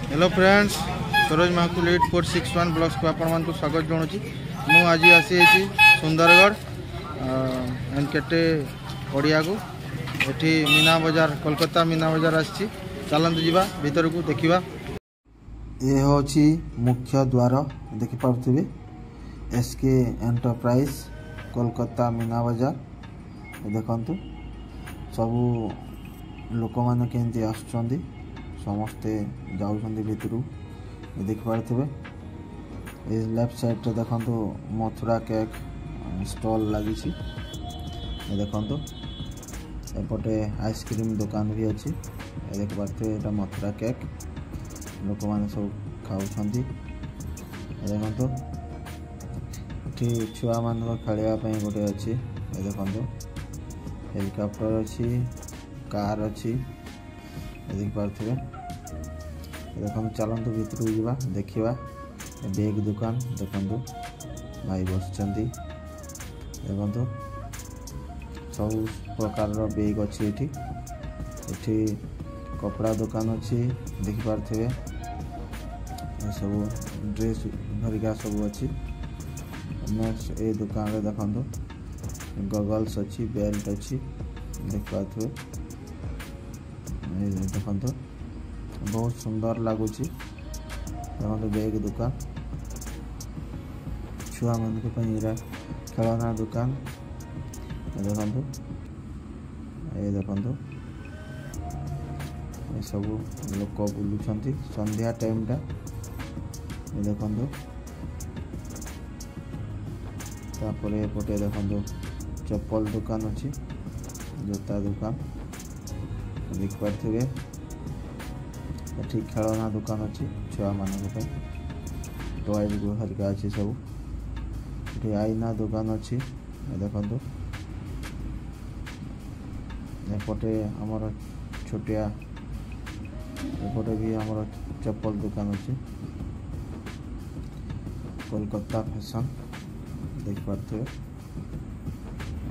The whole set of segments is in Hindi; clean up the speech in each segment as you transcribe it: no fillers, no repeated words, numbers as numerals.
हेलो फ्रेंड्स, सरोज महाकुल 8461 ब्लॉग्स को आपण को स्वागत जनाऊँगी। मु आज आसी सुंदरगढ़ एनकेटे पड़िया को एठी मीना बजार कोलकाता मीना बजार आसी। चलतु जीवा भीतर को देखा। ये हूँ मुख्य द्वार देखिपे एसके एंटरप्राइज कोलकाता मीना बजार। देखु सबू लोक मैंने केमती आसुँच समस्ते जाऊँच भितर देखिपे। लेफ्ट साइड रे देखु मथुरा केक स्टॉल लगी। देखु एपटे आइसक्रीम दुकान भी अच्छी। देखिपे ये मथुरा केक लोक मैंने सब खाऊँ। देखु ये छुआ मान खेलवाई गोटे अच्छी। देखु हेलिकॉप्टर अच्छी, कार अच्छी देखिपे। देखो चलतु भीतर जावा देखा। बैग दुकान देखु भाई बस। देखु सब प्रकार बैग अच्छी। एठी कपड़ा दुकान अच्छी देखिपे। सब ड्रेस भरिका सब अच्छी। नेक्स्ट ये दुकान रे देखु गगल्स अच्छी, बेल्ट अच्छी देखिपे। देखु बहुत सुंदर लगुच। देखो बैग दुकान छुआ मान खेलना दुकान। देखु ये देखु सब लोक बुलूं संध्या टाइम टा। देखु तापर एपटे देखु चप्पल दुकान अच्छी, जूता दुकान देखिपे। ये खेलना दुकान अच्छी छुआ मान टॉयज हरिका अच्छी सब। ये आईना दुकान अच्छी। देखु एपटे आमर छोटिया एपटे भी आमर चप्पल दुकान अच्छी कोलकाता फैशन देखिपे।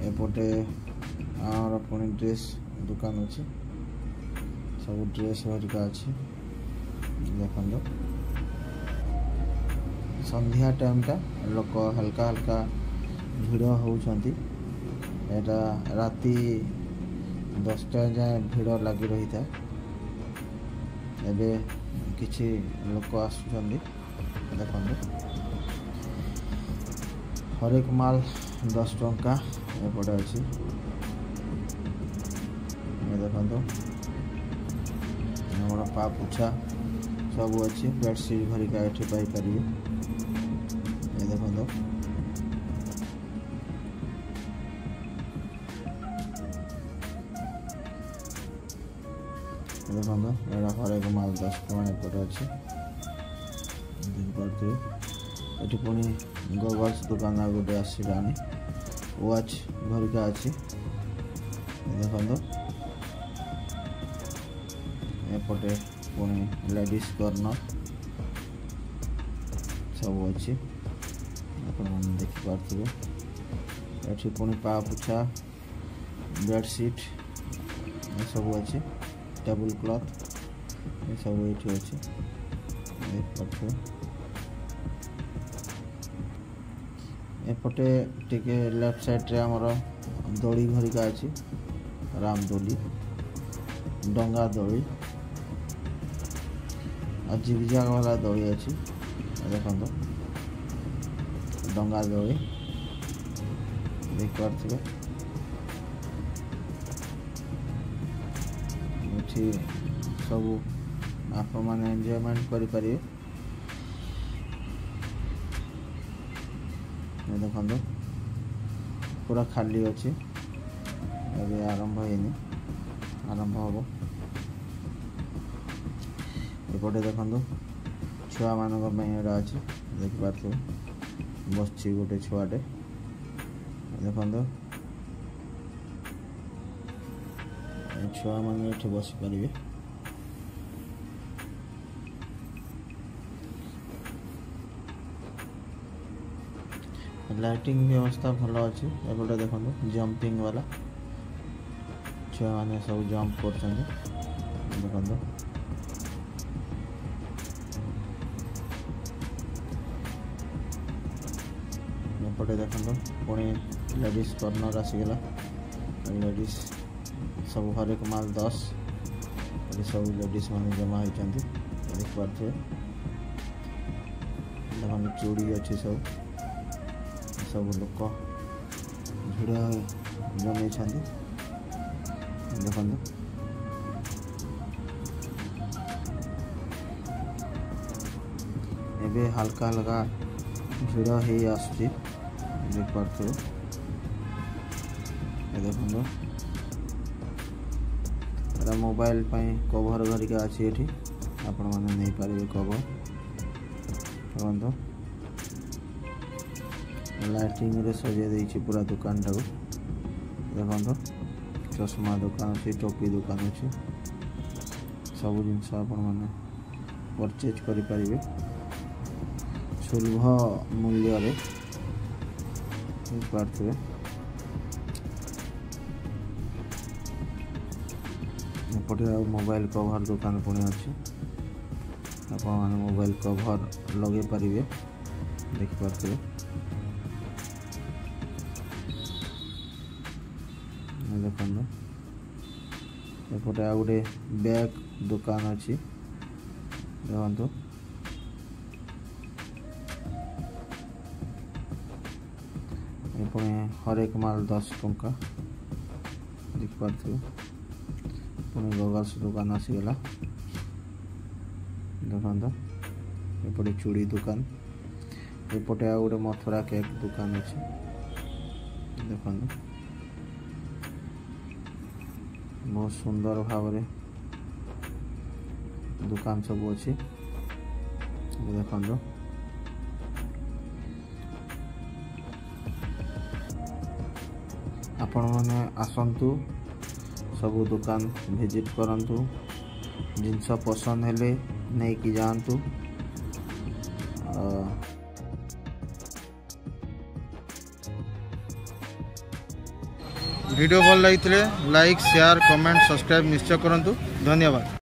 एपटे आमर पुणी ड्रेस दुकान अच्छी, सब ड्रेस हरिका अच्छी। देखो संध्या टाइम टा लोक हल्का हल्का भिड़ होती। राति 10टा जाए भिड़ लगी रही था। एबे किछि लोक आसुचंदी। देखो हर एक माल 10 टंका एपटे अच्छी। देखो हमारा पापुछा सब अच्छी, बेडसीट भरिका ये पाइपर। ये देखो देखो एटा हर एक माल 10 टଙ୍କା एपटे अच्छी देखिपे। ये पुणी गगल्स दुकान गोटे आसलानी, वाच भरिका अच्छी। देखो एपटे पुणी लेडीज कॉर्नर सब अच्छी आपने देखिपे। ये पुणी पापुछा, बेडसीट सब अच्छी, टेबल क्लॉथ ये सब ये अच्छी देखिपे। एपटे टिके लेफ्ट साइड रे आमर दोली भरिका अच्छी, राम दोली, डंगा दोली, जिगजाग वाला दोली अच्छी। देखो डंगा दोली देखिपे। सब आप मैंने एंजॉयमेंट करें। देखो पूरा खाली अच्छी, अभी आरंभ होनी, आरंभ हम। एपटे देखु छुआ मान अच्छी देखिपे। बस गोटे छुआटे। देखु छुआ मान बस पारे। लाइटिंग व्यवस्था भल अच्छी। एपटे देखो जंपिंग वाला छुआ मैंने सब जंप कर। देखो एपटे देखो पुणी लेडीज कर्नर आसीगला लेडीज सब हर एक माल 10 सब लेडीज मान जमा होती देख पारे देखो चूड़ी अच्छी सब लोक भिड़ जमे देखो एबे हल्का हल्का भिड़ हो आसुची देख पारे देखो एटा मोबाइल कवर घरिका अच्छी ये आपण मैंने नहीं पारे कवर देखो लाइटिंग रे सजे देछि पूरा दुकान टाको देखो चश्मा दुकान अच्छी टोपी दुकान अच्छी सब जिनस आपण मैंने परचेज करि परिबे सुलभ मूल्य रे पार्थे एपटे मोबाइल कवर दुकान पुणी अच्छी आपण मैंने मोबाइल कवर लगे पारिबे देख पारे देखो एपटे आ गोटे बैग दुकान अच्छी देखो पुणी हर एक माल 10 टंका देख पारे पुणी गगल्स दुकान आसीगला देखो एपटे चूड़ी दुकान एपटे आ गोटे मथुरा केक दुकान अच्छी देखो बहुत सुंदर भाव दुकान सब अच्छी देखो आपण मैंने आसतु सब दुकान विजिट करंतु जिनस पसंद हेले नहीं कि जानतु वीडियो भल लगी लाइक शेयर कमेंट सब्सक्राइब निश्चय करंतु धन्यवाद।